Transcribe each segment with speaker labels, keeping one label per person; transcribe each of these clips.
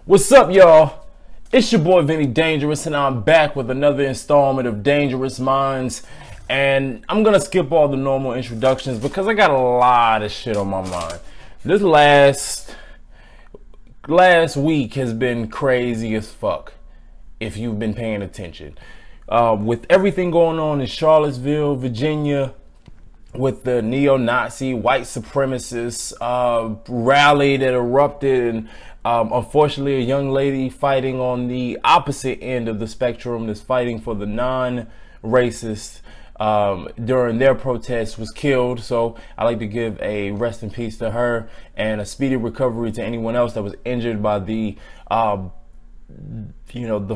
Speaker 1: What's up, y'all? It's your boy Vinnie-Dangerous, and I'm back with another installment of Dangerous Minds. And I'm gonna skip all the normal introductions because I got a lot of shit on my mind. This last week has been crazy as fuck, if you've been paying attention. With everything going on in Charlottesville, Virginia, with the neo-Nazi white supremacists rally that erupted, and unfortunately a young lady fighting on the opposite end of the spectrum that's fighting for the non-racist during their protests was killed. So I like to give a rest in peace to her and a speedy recovery to anyone else that was injured by the the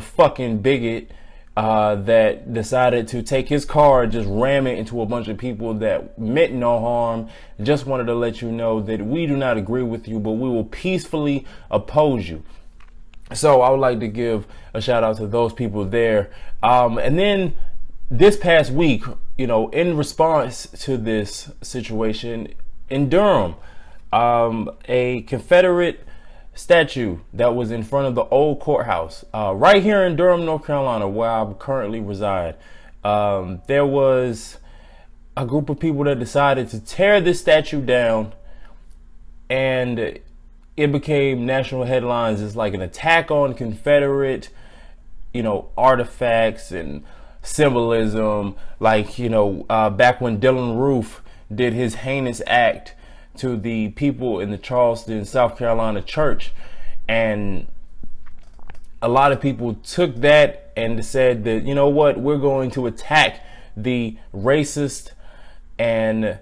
Speaker 1: fucking bigot that decided to take his car and just ram it into a bunch of people that meant no harm. Just wanted to let you know that we do not agree with you, but we will peacefully oppose you. So I would like to give a shout out to those people there. And then this past week, in response to this situation in Durham, a Confederate statue that was in front of the old courthouse right here in Durham, North Carolina, where I currently reside. There was a group of people that decided to tear this statue down, and it became national headlines as like an attack on Confederate artifacts and symbolism, like back when Dylann Roof did his heinous act to the people in the Charleston, South Carolina church. And a lot of people took that and said that, you know what, we're going to attack the racist and,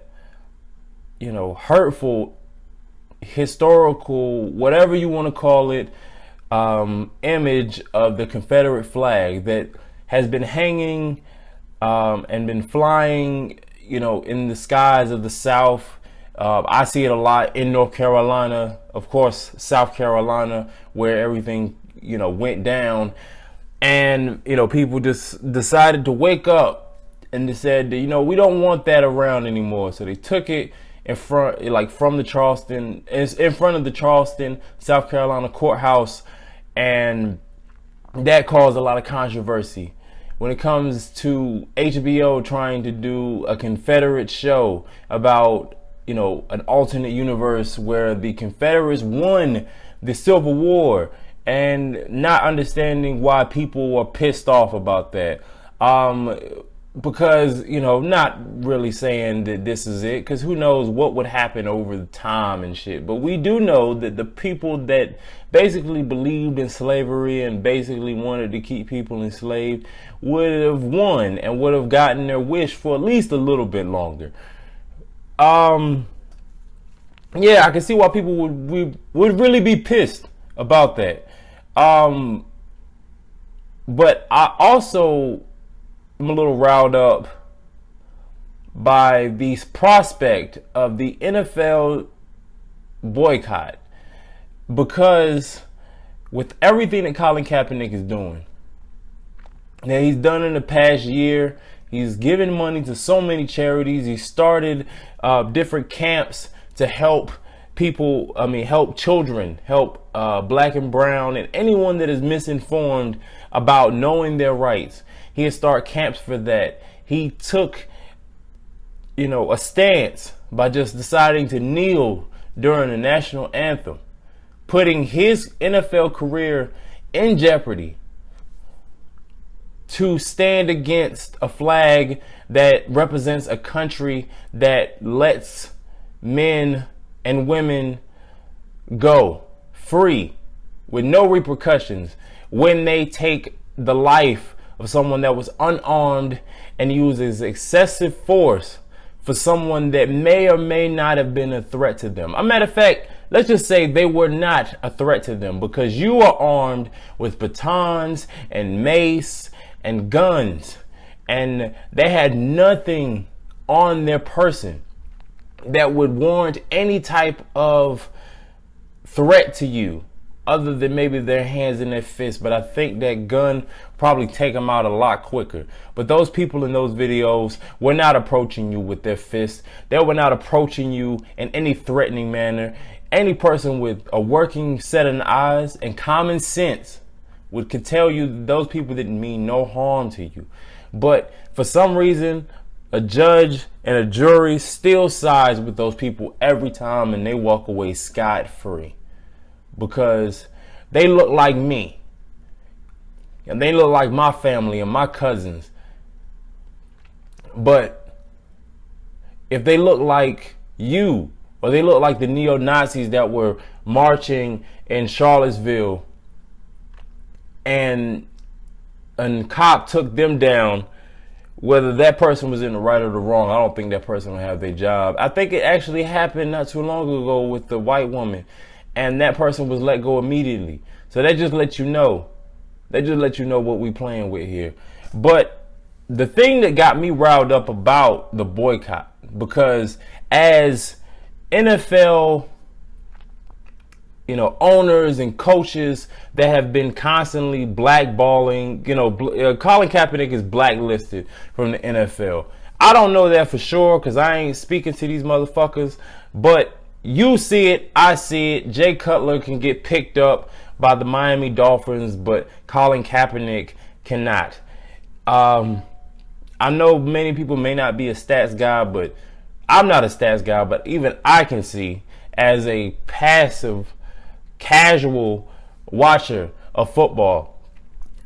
Speaker 1: hurtful, historical, whatever you want to call it, image of the Confederate flag that has been hanging and been flying, in the skies of the South. I see it a lot in North Carolina, of course, South Carolina, where everything, went down. And, people just decided to wake up and they said, that, we don't want that around anymore. So they took it in front, from the Charleston, in front of the Charleston, South Carolina courthouse. And that caused a lot of controversy. When it comes to HBO trying to do a Confederate show about an alternate universe where the Confederates won the Civil War, and not understanding why people were pissed off about that. Because, not really saying that this is it, because who knows what would happen over the time and shit. But we do know that the people that basically believed in slavery and basically wanted to keep people enslaved would have won and would have gotten their wish for at least a little bit longer. Yeah, I can see why people would really be pissed about that. But I also am a little riled up by the prospect of the NFL boycott, because with everything that Colin Kaepernick is doing, that he's done in the past year, he's given money to so many charities. He started different camps to help people, help children, help black and brown and anyone that is misinformed about knowing their rights. He had started camps for that. He took, a stance by just deciding to kneel during the national anthem, putting his NFL career in jeopardy to stand against a flag that represents a country that lets men and women go free with no repercussions when they take the life of someone that was unarmed and uses excessive force for someone that may or may not have been a threat to them. A matter of fact, let's just say they were not a threat to them, because you are armed with batons and mace and guns, and they had nothing on their person that would warrant any type of threat to you other than maybe their hands and their fists. But I think that gun probably take them out a lot quicker. But those people in those videos were not approaching you with their fists. They were not approaching you in any threatening manner. any person with a working set of eyes and common sense could tell you that those people didn't mean no harm to you. But for some reason, a judge and a jury still sides with those people every time, and they walk away scot-free because they look like me and they look like my family and my cousins. But if they look like you, or they look like the neo-Nazis that were marching in Charlottesville and a cop took them down, whether that person was in the right or the wrong, I don't think that person will have their job. I think it actually happened not too long ago with the white woman, and that person was let go immediately. So that just lets you know. They just let you know what we playing with here. But the thing that got me riled up about the boycott, because as NFL, owners and coaches that have been constantly blackballing, Colin Kaepernick is blacklisted from the NFL. I don't know that for sure because I ain't speaking to these motherfuckers, but you see it, I see it. Jay Cutler can get picked up by the Miami Dolphins, but Colin Kaepernick cannot. I know many people may not be a stats guy, but I'm not a stats guy, but even I can see as a passive, casual watcher of football,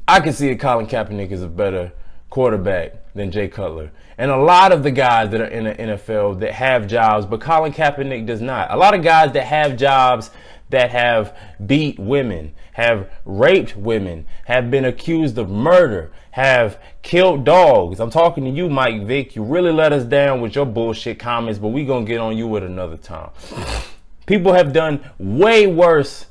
Speaker 1: I can see that Colin Kaepernick is a better quarterback than Jay Cutler. And a lot of the guys that are in the NFL that have jobs, but Colin Kaepernick does not. A lot of guys that have jobs that have beat women, have raped women, have been accused of murder, have killed dogs. I'm talking to you, Mike Vick. You really let us down with your bullshit comments, but we gonna get on you at another time. People have done way worse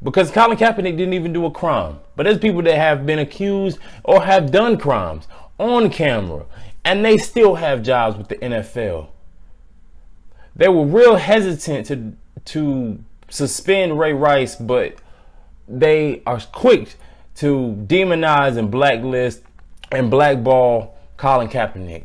Speaker 1: because Colin Kaepernick didn't even do a crime. But there's people that have been accused or have done crimes on camera, and they still have jobs with the NFL. They were real hesitant to suspend Ray Rice, but they are quick to demonize and blacklist and blackball Colin Kaepernick.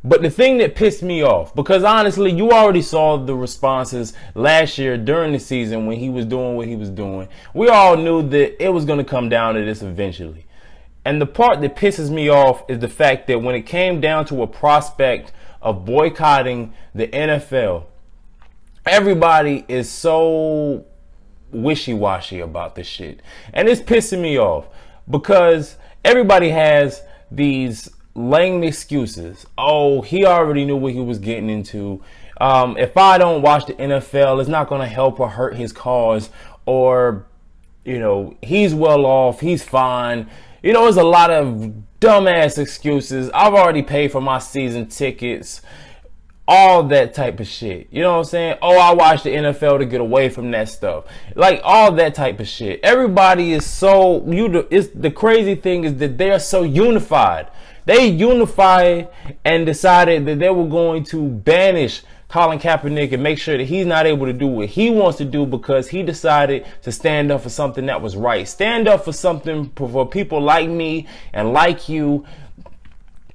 Speaker 1: But the thing that pissed me off, because honestly, you already saw the responses last year during the season when he was doing what he was doing. We all knew that it was going to come down to this eventually. And the part that pisses me off is the fact that when it came down to a prospect of boycotting the NFL, everybody is so wishy-washy about this shit. And it's pissing me off because everybody has these lame excuses. Oh, he already knew what he was getting into. If I don't watch the NFL, it's not going to help or hurt his cause. Or, he's well off. He's fine. There's a lot of dumbass excuses. I've already paid for my season tickets. All that type of shit. You know what I'm saying? Oh, I watch the NFL to get away from that stuff. Like all that type of shit. Everybody is so the crazy thing is that they're so unified. They unified and decided that they were going to banish Colin Kaepernick and make sure that he's not able to do what he wants to do because he decided to stand up for something that was right. Stand up for something for people like me and like you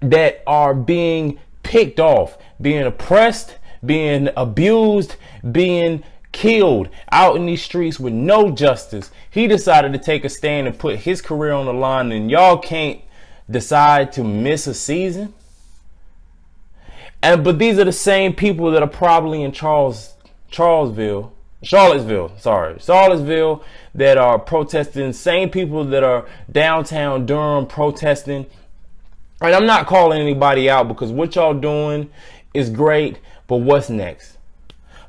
Speaker 1: that are being picked off, being oppressed, being abused, being killed out in these streets with no justice. He decided to take a stand and put his career on the line, and y'all can't decide to miss a season. But these are the same people that are probably in Charlottesville that are protesting. Same people that are downtown Durham protesting. And I'm not calling anybody out because what y'all doing is great, but what's next?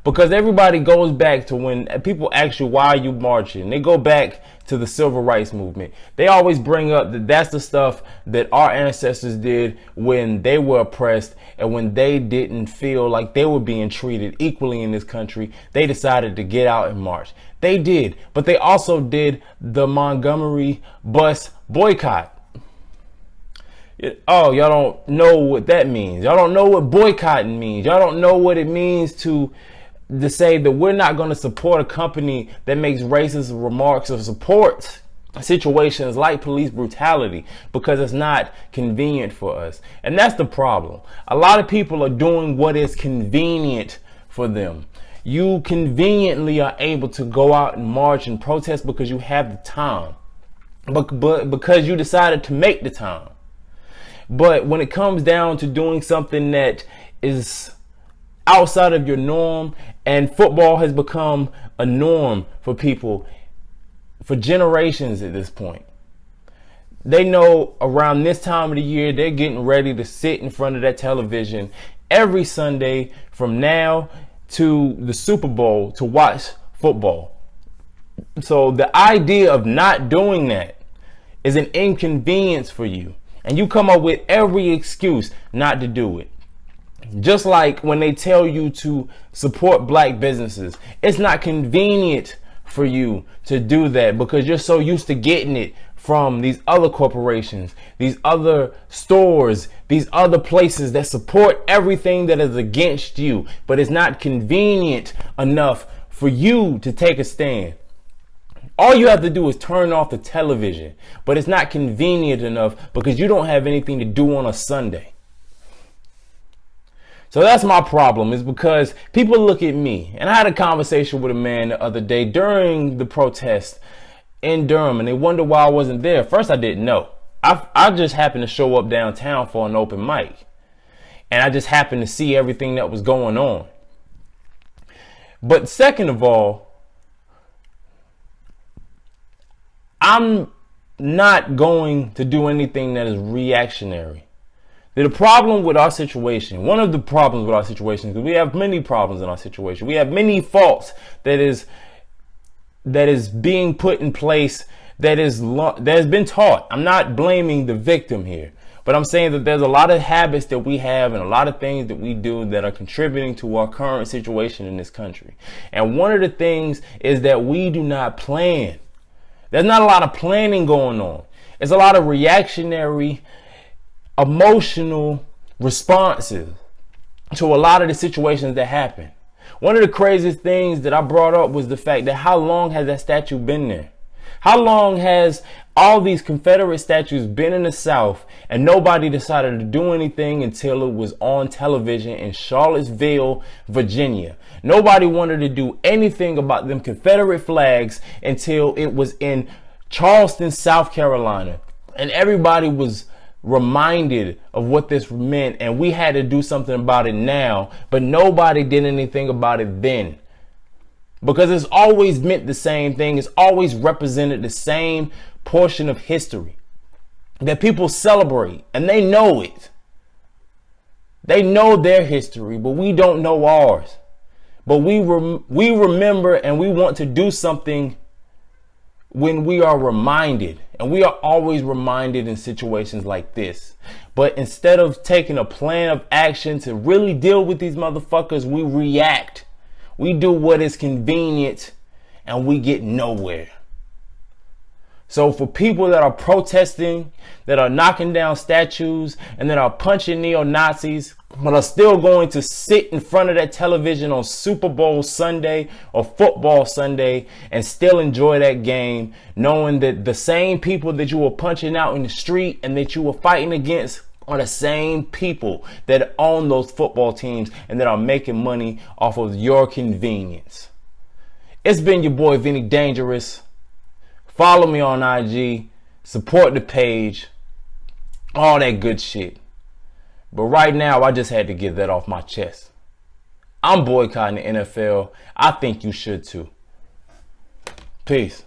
Speaker 1: Because everybody goes back to when people ask you, why are you marching? They go back to the civil rights movement. They always bring up that that's the stuff that our ancestors did when they were oppressed and when they didn't feel like they were being treated equally in this country. They decided to get out and march. They did, but they also did the Montgomery bus boycott. Oh, y'all don't know what that means. Y'all don't know what boycotting means. Y'all don't know what it means to say that we're not going to support a company that makes racist remarks or supports situations like police brutality because it's not convenient for us. And that's the problem. A lot of people are doing what is convenient for them. You conveniently are able to go out and march and protest because you have the time, but because you decided to make the time. But when it comes down to doing something that is outside of your norm, and football has become a norm for people for generations at this point, they know around this time of the year they're getting ready to sit in front of that television every Sunday from now to the Super Bowl to watch football. So the idea of not doing that is an inconvenience for you, and you come up with every excuse not to do it. Just like when they tell you to support black businesses, it's not convenient for you to do that because you're so used to getting it from these other corporations, these other stores, these other places that support everything that is against you. But it's not convenient enough for you to take a stand. All you have to do is turn off the television, but it's not convenient enough because you don't have anything to do on a Sunday. So that's my problem, is because people look at me, and I had a conversation with a man the other day during the protest in Durham, and they wonder why I wasn't there. First, I didn't know. I just happened to show up downtown for an open mic, and I just happened to see everything that was going on. But second of all, I'm not going to do anything that is reactionary. The problem with our situation, one of the problems with our situation, because we have many problems in our situation, we have many faults that is being put in place that has been taught. I'm not blaming the victim here, but I'm saying that there's a lot of habits that we have and a lot of things that we do that are contributing to our current situation in this country. And one of the things is that we do not plan. There's not a lot of planning going on. It's a lot of reactionary, emotional responses to a lot of the situations that happen. One of the craziest things that I brought up was the fact that how long has that statue been there? How long has all these Confederate statues been in the South and nobody decided to do anything until it was on television in Charlottesville, Virginia? Nobody wanted to do anything about them Confederate flags until it was in Charleston, South Carolina. And everybody was reminded of what this meant, and we had to do something about it now, but nobody did anything about it then. Because it's always meant the same thing. It's always represented the same portion of history that people celebrate, and they know it. They know their history, but we don't know ours. But we remember, and we want to do something when we are reminded, and we are always reminded in situations like this. But instead of taking a plan of action to really deal with these motherfuckers, we react. We do what is convenient, and we get nowhere. So for people that are protesting, that are knocking down statues, and that are punching neo-Nazis, but are still going to sit in front of that television on Super Bowl Sunday or football Sunday and still enjoy that game, knowing that the same people that you were punching out in the street and that you were fighting against are the same people that own those football teams and that are making money off of your convenience. It's been your boy Vinnie-Dangerous. Follow me on IG, support the page, all that good shit. But right now, I just had to get that off my chest. I'm boycotting the NFL. I think you should too. Peace.